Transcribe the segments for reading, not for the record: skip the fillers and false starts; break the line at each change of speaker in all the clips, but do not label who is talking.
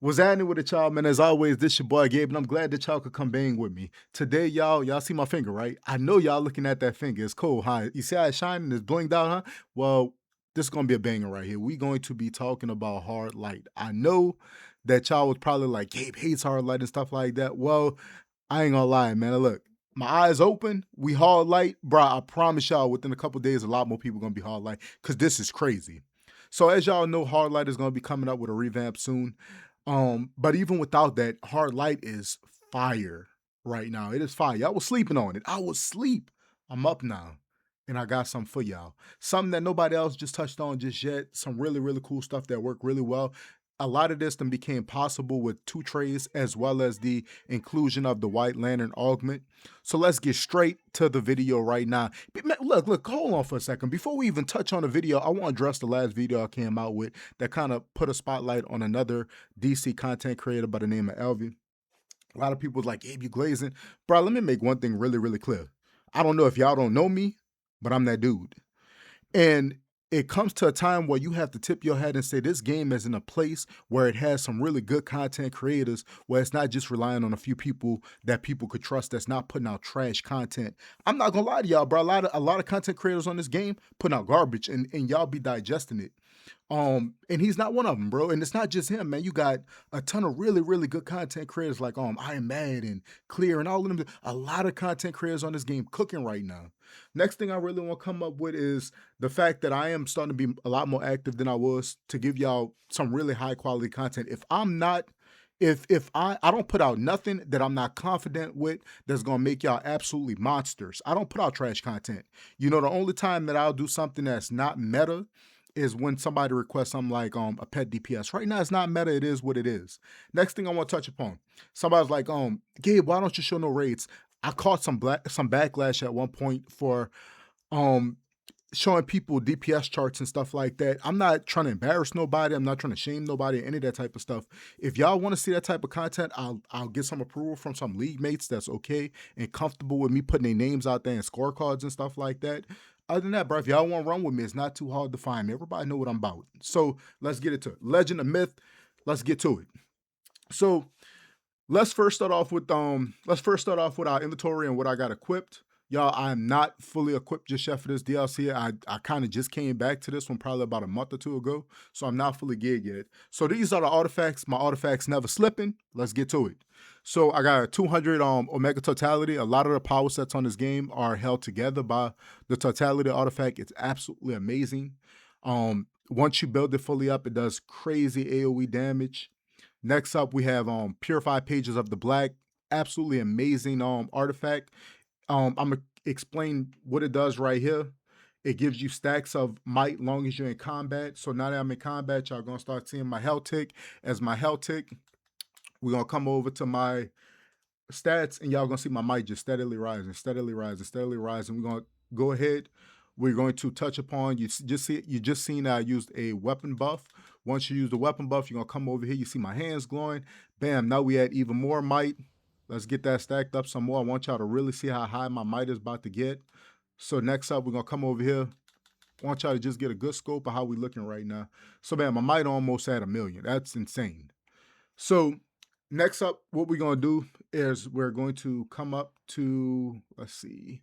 What's happening with it, y'all, man? As always, this your boy Gabe, and I'm glad that y'all could come bang with me. Today, y'all see my finger, right? I know y'all looking at that finger. It's cool, huh? You see how it's shining? It's blinged out, huh? Well, this is gonna be a banger right here. We going to be talking about hard light. I know that y'all was probably like, Gabe hates hard light and stuff like that. Well, I ain't gonna lie, man. Look, my eyes open. We hard light, bro. I promise y'all, within a couple days, a lot more people gonna be hard light because this is crazy. So as y'all know, hard light is gonna be coming up with a revamp soon. But even without that, hard light is fire right now. It is fire. I was sleeping on it. I was sleep. I'm up now. And I got something for y'all. Something that nobody else just touched on just yet. Some really, really cool stuff that worked really well. A lot of this then became possible with two trays as well as the inclusion of the White Lantern augment. So let's get straight to the video right now. But man, look, hold on for a second. Before we even touch on the video, I want to address the last video I came out with that kind of put a spotlight on another DC content creator by the name of Elvie. A lot of people was like, Abe, you glazing. Bro, let me make one thing really, really clear. I don't know if y'all don't know me, but I'm that dude. And it comes to a time where you have to tip your head and say this game is in a place where it has some really good content creators, where it's not just relying on a few people that people could trust that's not putting out trash content. I'm not gonna lie to y'all, bro. A lot of content creators on this game putting out garbage and y'all be digesting it. And he's not one of them, bro. And it's not just him, man. You got a ton of really, really good content creators like I Am Mad and Clear and all of them. A lot of content creators on this game cooking right now. Next thing I really want to come up with is the fact that I am starting to be a lot more active than I was to give y'all some really high quality content. If I'm not, if I don't put out nothing that I'm not confident with that's gonna make y'all absolutely monsters. I don't put out trash content. You know, the only time that I'll do something that's not meta is when somebody requests something like a pet DPS. Right now it's not meta, it is what it is. Next thing I want to touch upon. Somebody's like, Gabe, why don't you show no rates? I caught some backlash at one point for um showing people DPS charts and stuff like that. I'm not trying to embarrass nobody. I'm not trying to shame nobody, any of that type of stuff. If y'all want to see that type of content, I'll get some approval from some league mates that's okay and comfortable with me putting their names out there and scorecards and stuff like that. Other than that, bro, if y'all want to run with me, it's not too hard to find me. Everybody know what I'm about. So let's get it to it. Legend of Myth. Let's get to it. So let's first start off with our inventory and what I got equipped. Y'all, I'm not fully equipped just yet for this DLC. I kind of just came back to this one probably about a month or two ago, so I'm not fully geared yet. So these are the artifacts. My artifacts never slipping. Let's get to it. So I got a 200 Omega Totality. A lot of the power sets on this game are held together by the Totality artifact. It's absolutely amazing. Once you build it fully up, it does crazy AOE damage. Next up, we have Purified Pages of the Black. Absolutely amazing artifact. I'm gonna explain what it does right here. It gives you stacks of might long as you're in combat. So now that I'm in combat, y'all gonna start seeing my health tick. As my health tick, we're gonna come over to my stats and y'all gonna see my might just steadily rising, steadily rising, steadily rising. We're gonna go ahead. We're going to touch upon, you just seen I used a weapon buff. Once you use the weapon buff, you're gonna come over here. You see my hands glowing. Bam, now we add even more might. Let's get that stacked up some more. I want y'all to really see how high my might is about to get. So next up, we're gonna come over here. I want y'all to just get a good scope of how we looking right now. So man, my might almost at 1 million. That's insane. So next up, what we're gonna do is we're going to come up to, let's see,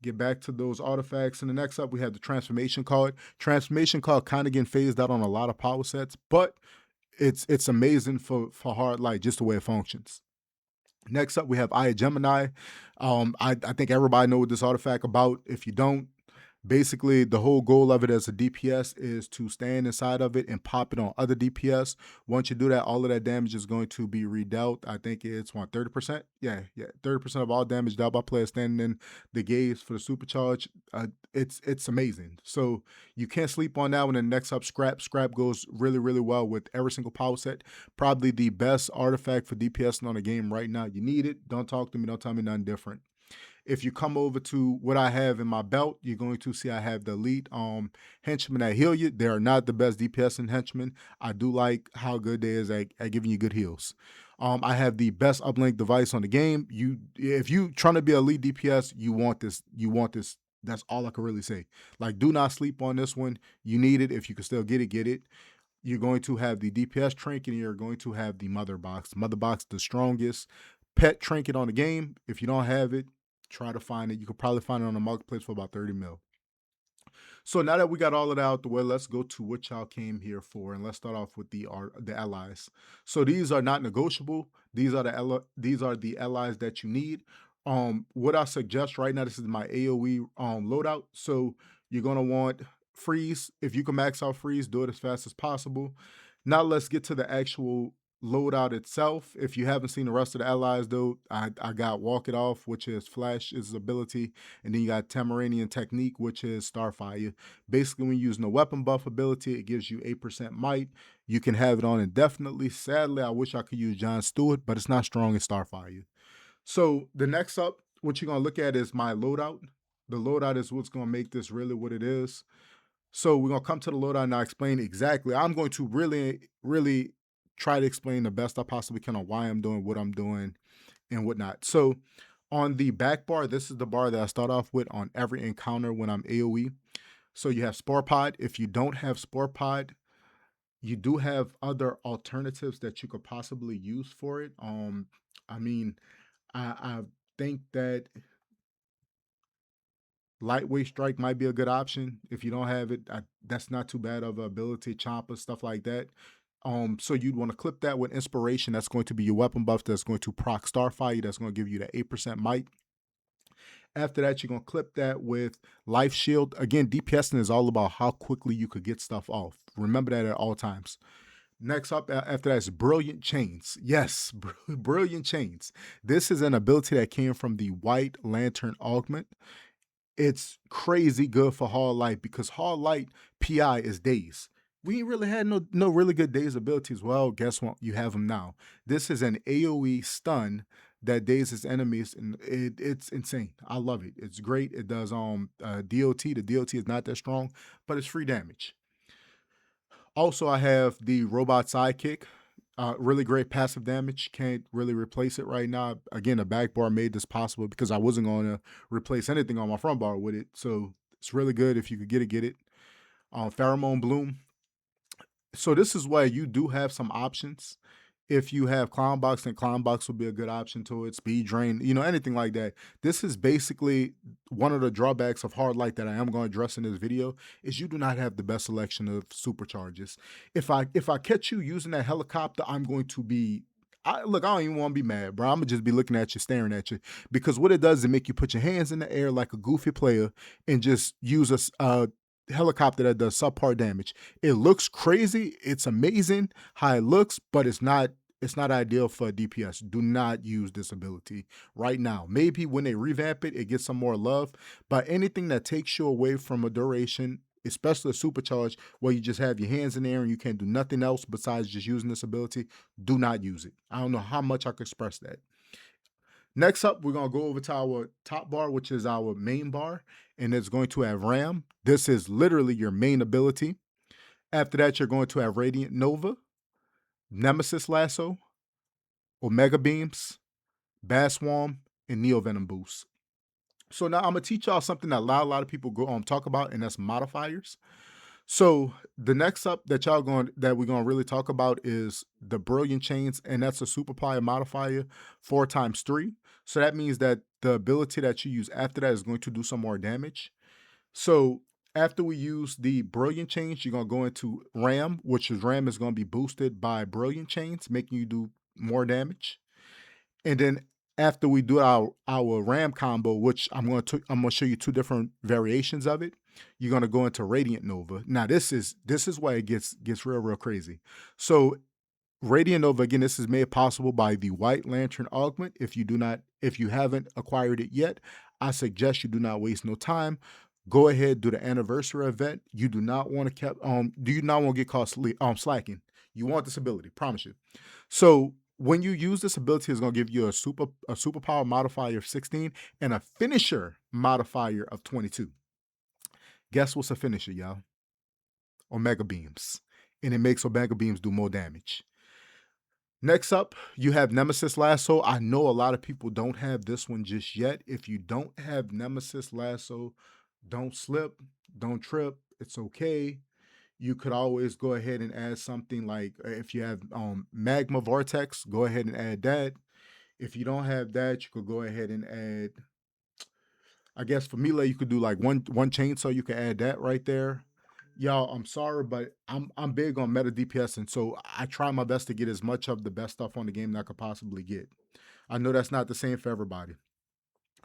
get back to those artifacts. And the next up, we have the transformation card. Transformation card kind of getting phased out on a lot of power sets, but it's amazing for hard light, just the way it functions. Next up, we have Eye of Gemini. I think everybody know what this artifact about. If you don't, basically the whole goal of it as a DPS is to stand inside of it and pop it on other DPS. Once you do that, all of that damage is going to be redealt. I think it's 30%. Yeah, 30% of all damage dealt by players standing in the gaze for the supercharge. It's amazing. So you can't sleep on that one. And next up, Scrap. Scrap goes really, really well with every single power set. Probably the best artifact for DPSing on a game right now. You need it. Don't talk to me. Don't tell me nothing different. If you come over to what I have in my belt, you're going to see I have the elite henchmen that heal you. They are not the best DPS and henchmen. I do like how good they is at giving you good heals. I have the best uplink device on the game. If you trying to be elite DPS, you want this. You want this. That's all I can really say. Like, do not sleep on this one. You need it. If you can still get it, get it. you're going to have the DPS trinket, and you're going to have the mother box. Mother box, the strongest pet trinket on the game. If you don't have it, try to find it. You could probably find it on the marketplace for about 30 mil. So now that we got all of that out the way, let's go to what y'all came here for, and let's start off with the allies. So these are not negotiable. These are the allies that you need. What I suggest right now, this is my AOE loadout. So you're gonna want freeze. If you can max out freeze, do it as fast as possible. Now let's get to the actual loadout itself. If you haven't seen the rest of the allies though, I got Walk It Off, which is Flash's ability, and then you got Tamaranian Technique, which is Starfire. Basically, when you're using a weapon buff ability, it gives you 8% might. You can have it on indefinitely. Sadly, I wish I could use John Stewart, but it's not strong as Starfire. So the next up, what you're gonna look at is my loadout. The loadout is what's gonna make this really what it is. So we're gonna come to the loadout and I'll explain exactly. I'm going to really try to explain the best I possibly can on why I'm doing what I'm doing and whatnot. So on the back bar, this is the bar that I start off with on every encounter when I'm AoE. So you have Spore Pod. If you don't have Spore Pod, you do have other alternatives that you could possibly use for it. I mean, I think that Lightweight Strike might be a good option. If you don't have it, that's not too bad of an ability. Chomper, stuff like that. So you'd want to clip that with Inspiration. That's going to be your weapon buff. That's going to proc Starfire. That's going to give you the 8% might. After that, you're going to clip that with Life Shield. Again, DPSing is all about how quickly you could get stuff off. Remember that at all times. Next up after that is Brilliant Chains. Yes, Brilliant Chains. This is an ability that came from the White Lantern Augment. It's crazy good for Hard Light because Hard Light PI is days. We ain't really had no really good days abilities. Well, guess what? You have them now. This is an AOE stun that dazes enemies, and it's insane. I love it. It's great. It does DOT. The DOT is not that strong, but it's free damage. Also, I have the Robot Sidekick. Really great passive damage. Can't really replace it right now. Again, the back bar made this possible because I wasn't going to replace anything on my front bar with it. So it's really good. If you could get it, get it. Pheromone Bloom. So this is where you do have some options. If you have Clown Box, then Clown Box would be a good option to it. Speed Drain, anything like that. This is basically one of the drawbacks of Hard Light that I am going to address in this video is you do not have the best selection of supercharges. If I catch you using that helicopter, I'm going to be look, I don't even want to be mad, bro. I'm gonna just be looking at you, staring at you, because what it does is make you put your hands in the air like a goofy player and just use a helicopter that does subpar damage. It looks crazy. It's amazing how it looks, but it's not ideal for DPS. Do not use this ability right now. Maybe when they revamp it, it gets some more love, but anything that takes you away from a duration, especially a supercharge where you just have your hands in the air and you can't do nothing else besides just using this ability, do not use it. I don't know how much I could express that. Next up, we're going to go over to our top bar, which is our main bar, and it's going to have Ram. This is literally your main ability. After that, you're going to have Radiant Nova, Nemesis Lasso, Omega Beams, Bass Swarm, and Neo Venom Boost. So now I'm going to teach y'all something that a lot of people talk about, and that's modifiers. So the next up that we're gonna really talk about is the Brilliant Chains, and that's a superplier modifier 4 times 3. So that means that the ability that you use after that is going to do some more damage. So after we use the Brilliant Chains, you're gonna go into Ram, which is Ram is gonna be boosted by Brilliant Chains, making you do more damage. And then after we do our Ram combo, which I'm gonna show you 2 different variations of it, you're gonna go into Radiant Nova. Now this is why it gets real crazy. So Radiant Nova, again, this is made possible by the White Lantern Augment. If you haven't acquired it yet, I suggest you do not waste no time. Go ahead, do the anniversary event. You do not want to get caught slacking. You want this ability, promise you. So when you use this ability, it's going to give you a superpower modifier of 16 and a finisher modifier of 22. Guess what's a finisher, y'all? Omega Beams. And it makes Omega Beams do more damage. Next up, you have Nemesis Lasso. I know a lot of people don't have this one just yet. If you don't have Nemesis Lasso, don't slip, don't trip. It's okay. You could always go ahead and add something like if you have magma vortex, go ahead and add that. If you don't have that, you could go ahead and add, I guess for melee, you could do like one chainsaw. You could add that right there. Y'all, I'm sorry, but I'm big on meta DPS, and so I try my best to get as much of the best stuff on the game that I could possibly get. I know that's not the same for everybody.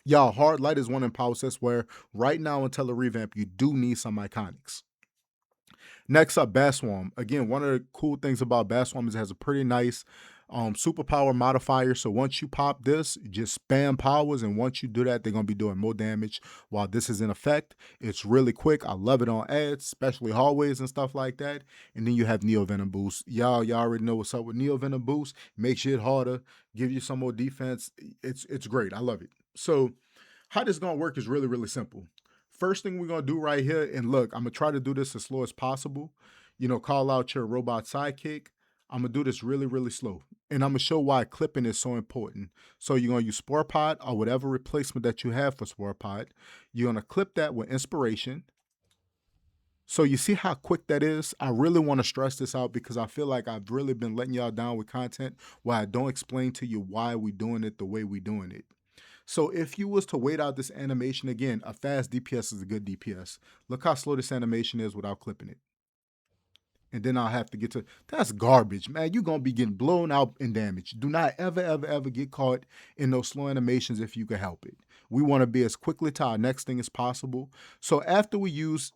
Y'all, hard light is one in power sets where right now until the revamp, you do need some iconics. Next up, Bat Swarm. Again, one of the cool things about Bat Swarm is it has a pretty nice superpower modifier. So once you pop this, just spam powers, and once you do that, they're gonna be doing more damage while this is in effect. It's really quick. I love it on ads, especially hallways and stuff like that. And then you have Neo Venom Boost. Y'all already know what's up with Neo Venom Boost. Makes it harder, give you some more defense. It's great. I love it. So how this gonna work is really, really simple. First thing we're gonna do right here, and look, I'm gonna try to do this as slow as possible. You know, call out your robot sidekick. I'm gonna do this really, really slow. And I'm gonna show why clipping is so important. So you're gonna use Spore Pod or whatever replacement that you have for Spore Pod. You're gonna clip that with inspiration. So you see how quick that is? I really want to stress this out because I feel like I've really been letting y'all down with content where I don't explain to you why we're doing it the way we're doing it. So if you was to wait out this animation, again, a fast DPS is a good DPS. Look how slow this animation is without clipping it. And then I'll have to get to, that's garbage, man. You're going to be getting blown out in damage. Do not ever, ever, ever get caught in those slow animations if you can help it. We want to be as quickly to our next thing as possible. So after we use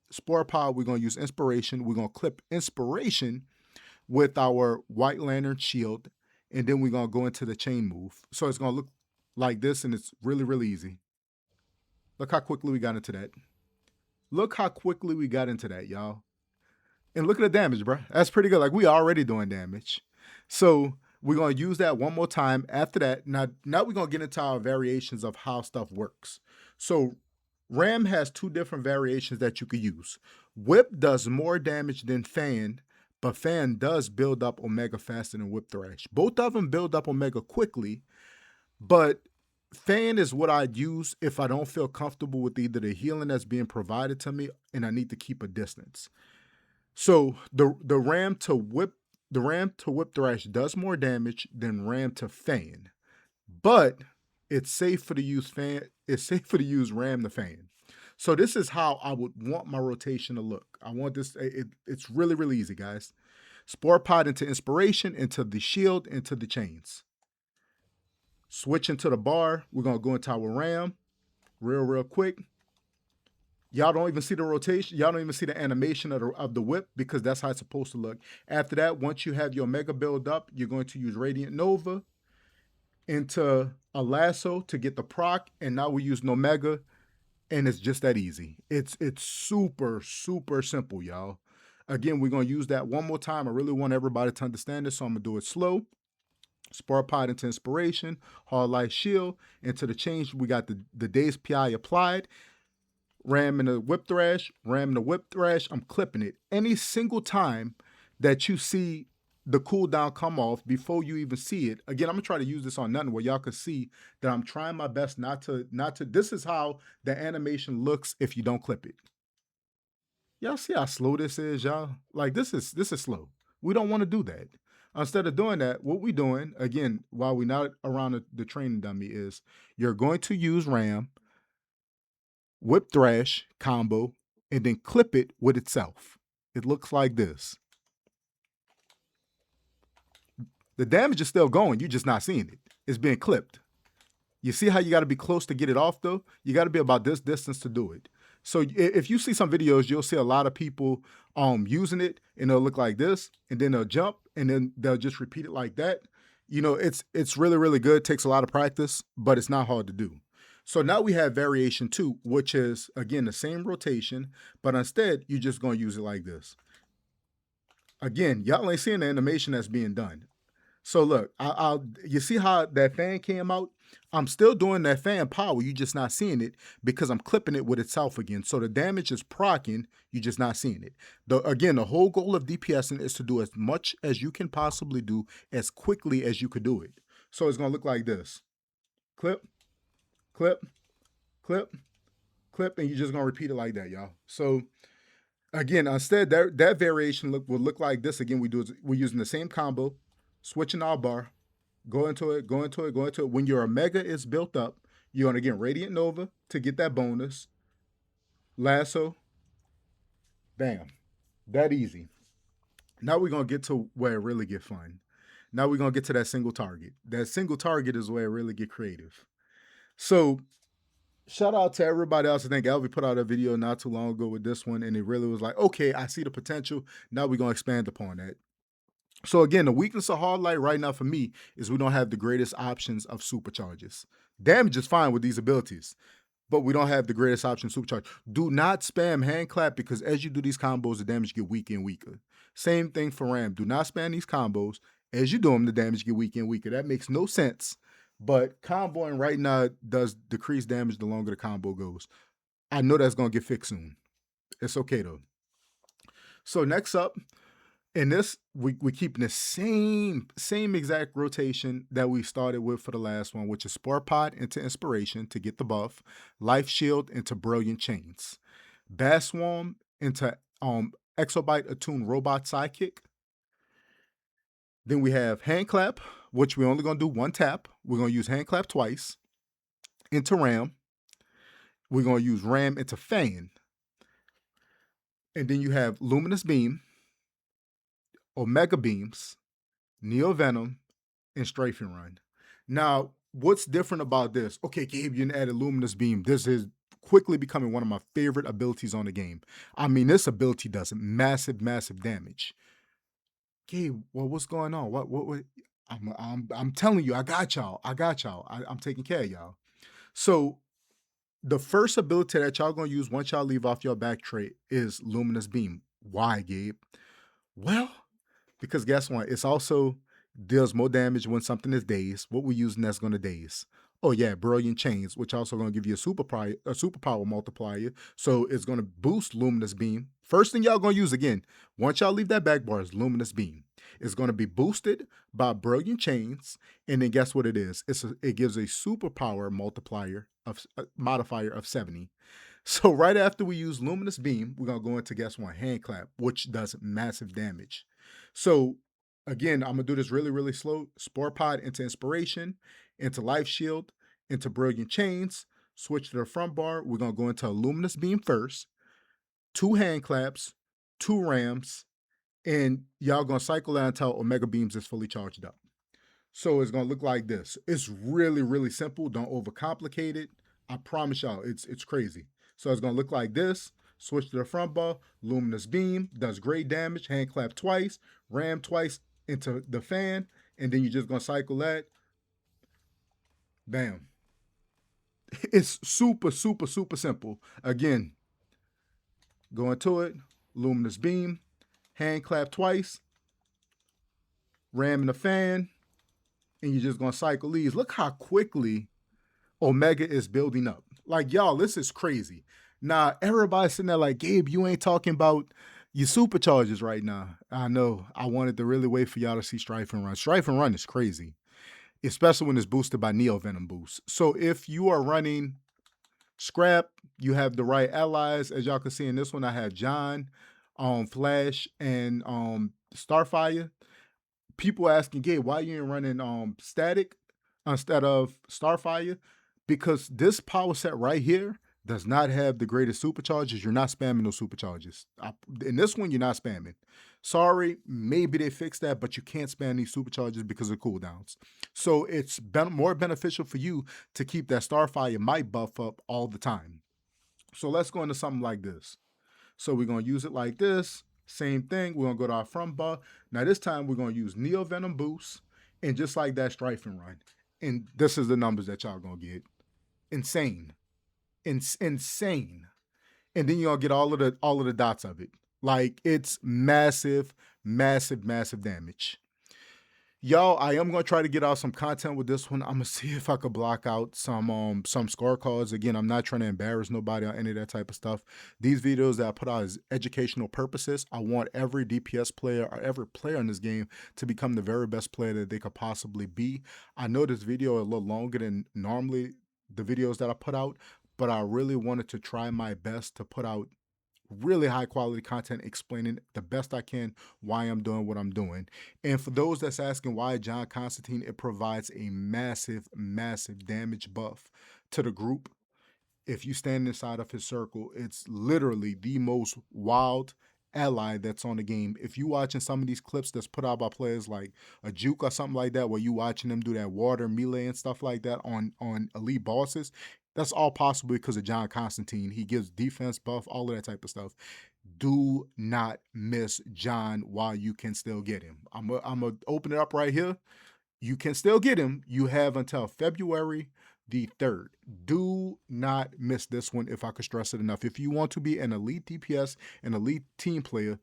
Spore Pod, we're going to use Inspiration. We're going to clip Inspiration with our White Lantern shield. And then we're going to go into the chain move. So it's going to look like this, and it's really, really easy. Look how quickly we got into that. Look how quickly we got into that, y'all. And look at the damage, bro. That's pretty good. Like, we already doing damage. So we're going to use that one more time. After that, now we're going to get into our variations of how stuff works. So Ram has two different variations that you could use. Whip does more damage than Fan, but Fan does build up Omega faster than Whip Thrash. Both of them build up Omega quickly, but Fan is what I'd use if I don't feel comfortable with either the healing that's being provided to me and I need to keep a distance. So the Ram to Whip Thrash does more damage than Ram to Fan, but it's safer to use Fan. It's safer to use Ram to Fan. So this is how I would want my rotation to look. I want this. It's really, really easy, guys. Spore Pod into Inspiration, into the shield, into the chains. Switch into the bar. We're gonna go into our Ram real quick. Y'all don't even see the rotation. Y'all don't even see the animation of the whip because that's how it's supposed to look. After that, once you have your Mega build up, you're going to use Radiant Nova into a lasso to get the proc, and now we use Nomega, and it's just that easy. It's super, super simple, y'all. Again, we're going to use that one more time. I really want everybody to understand this, so I'm going to do it slow. Spore Pod into Inspiration, Hard Light Shield, into the change. We got the Daze PI applied. Ram in the Whip Thrash, Ram in the Whip Thrash. I'm clipping it. Any single time that you see the cooldown come off before you even see it. Again, I'm gonna try to use this on nothing where y'all can see that I'm trying my best not to. This is how the animation looks if you don't clip it. Y'all see how slow this is, y'all? Like this is slow. We don't want to do that. Instead of doing that, what we're doing, again, while we're not around the training dummy, is you're going to use Ram, Whip Thrash combo, and then clip it with itself. It looks like this. The damage is still going. You're just not seeing it. It's being clipped. You see how you got to be close to get it off, though? You got to be about this distance to do it. So if you see some videos, you'll see a lot of people using it, and it'll look like this, and then they'll jump, and then they'll just repeat it like that. You know, it's really, really good. It takes a lot of practice, but it's not hard to do. So now we have variation 2, which is, again, the same rotation, but instead, you're just going to use it like this. Again, y'all ain't seeing the animation that's being done. So look, you see how that fan came out? I'm still doing that fan power. You're just not seeing it because I'm clipping it with itself again. So the damage is proccing. You're just not seeing it. Again, the whole goal of DPSing is to do as much as you can possibly do as quickly as you could do it. So it's going to look like this. Clip, clip, clip, clip, and you're just going to repeat it like that, y'all. So Again, instead that variation would look like this. Again, we're using the same combo, switching our bar, go into it, go into it, go into it. When your Omega is built up, you're gonna get Radiant Nova to get that bonus. Lasso, bam. That easy. Now we're gonna get to where it really get fun. Now we're gonna get to that single target. That single target is where it really get creative. So shout out to everybody else. I think Elvie put out a video not too long ago with this one, and it really was like, okay, I see the potential. Now we're gonna expand upon that. So again, the weakness of Hard Light right now for me is we don't have the greatest options of supercharges. Damage is fine with these abilities, but we don't have the greatest option supercharge. Do not spam hand clap because as you do these combos, the damage get weaker and weaker. Same thing for Ram. Do not spam these combos. As you do them, the damage get weaker and weaker. That makes no sense. But comboing right now does decrease damage the longer the combo goes. I know that's gonna get fixed soon. It's okay though. So next up, in this, we keeping the same exact rotation that we started with for the last one, which is Spore Pod into Inspiration to get the buff, Life Shield into Brilliant Chains, Bass Swarm into Exobyte Attune Robot Sidekick. Then we have Hand Clap, which we're only gonna do one tap. We're gonna use Hand Clap twice into Ram. We're gonna use Ram into Fan. And then you have Luminous Beam, Omega Beams, Neo Venom, and Strafing Run. Now, what's different about this? Okay, Gabe, you added Luminous Beam. This is quickly becoming one of my favorite abilities on the game. I mean, this ability does massive, massive damage. Gabe, well, what's going on? What? I'm telling you, I got y'all. I'm taking care of y'all. So the first ability that y'all gonna use once y'all leave off your back trait is Luminous Beam. Why, Gabe? Well, because guess what? It's also deals more damage when something is dazed. What we're using that's going to daze. Oh yeah, Brilliant Chains, which also going to give you a superpower multiplier. So it's going to boost Luminous Beam. First thing y'all going to use again, once y'all leave that back bar, is Luminous Beam. It's going to be boosted by Brilliant Chains, and then guess what it is? It gives a superpower multiplier of modifier of 70. So right after we use Luminous Beam, we're gonna go into guess what? Hand Clap, which does massive damage. So again, I'm gonna do this really, really slow. Spore Pod into Inspiration, into Life Shield, into Brilliant Chains. Switch to the front bar. We're gonna go into Luminous Beam first. 2 hand claps, 2 rams, and y'all gonna cycle that until Omega Beams is fully charged up. So it's gonna look like this. It's really, really simple. Don't overcomplicate it. I promise y'all, it's crazy. So it's gonna look like this. Switch to the front bar, Luminous Beam, does great damage, hand clap twice, ram twice into the fan, and then you're just gonna cycle that. Bam. It's super, super, super simple. Again, go into it, Luminous Beam, hand clap twice, ram in the fan, and you're just gonna cycle these. Look how quickly Omega is building up. Like, y'all, this is crazy. Now, everybody's sitting there like, Gabe, you ain't talking about your supercharges right now. I know. I wanted to really wait for y'all to see Strife and Run. Strife and Run is crazy, especially when it's boosted by Neo Venom boost. So if you are running Scrap, you have the right allies. As y'all can see in this one, I have John, Flash, and Starfire. People asking, Gabe, why you ain't running Static instead of Starfire? Because this power set right here does not have the greatest supercharges. You're not spamming those supercharges. In this one, you're not spamming. Sorry, maybe they fixed that, but you can't spam these supercharges because of cooldowns. So it's more beneficial for you to keep that Starfire might buff up all the time. So let's go into something like this. So we're going to use it like this. Same thing. We're going to go to our front bar. Now this time we're going to use Neo Venom boost and just like that Strife and Run. And this is the numbers that y'all going to get. Insane. Insane. And then you're gonna get all of the dots of it. Like, it's massive, massive, massive damage. Y'all, I am gonna try to get out some content with this one. I'm gonna see if I could block out some scorecards. Again, I'm not trying to embarrass nobody or any of that type of stuff. These videos that I put out is educational purposes. I want every DPS player or every player in this game to become the very best player that they could possibly be. I know this video is a little longer than normally the videos that I put out, but I really wanted to try my best to put out really high quality content explaining the best I can why I'm doing what I'm doing. And for those that's asking why John Constantine, it provides a massive, massive damage buff to the group. If you stand inside of his circle, it's literally the most wild ally that's on the game. If you watching some of these clips that's put out by players like a Juke or something like that, where you watching them do that water melee and stuff like that on elite bosses, that's all possible because of John Constantine. He gives defense buff, all of that type of stuff. Do not miss John while you can still get him. I'm gonna open it up right here. You can still get him. You have until February the 3rd. Do not miss this one, if I could stress it enough. If you want to be an elite DPS, an elite team player,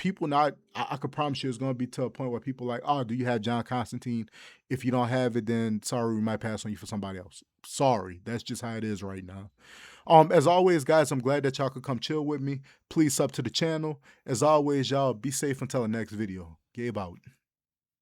I could promise you it's going to be to a point where people are like, oh, do you have John Constantine? If you don't have it, then sorry, we might pass on you for somebody else. Sorry, that's just how it is right now. As always, guys, I'm glad that y'all could come chill with me. Please sub to the channel. As always, y'all, be safe until the next video. Gabe out.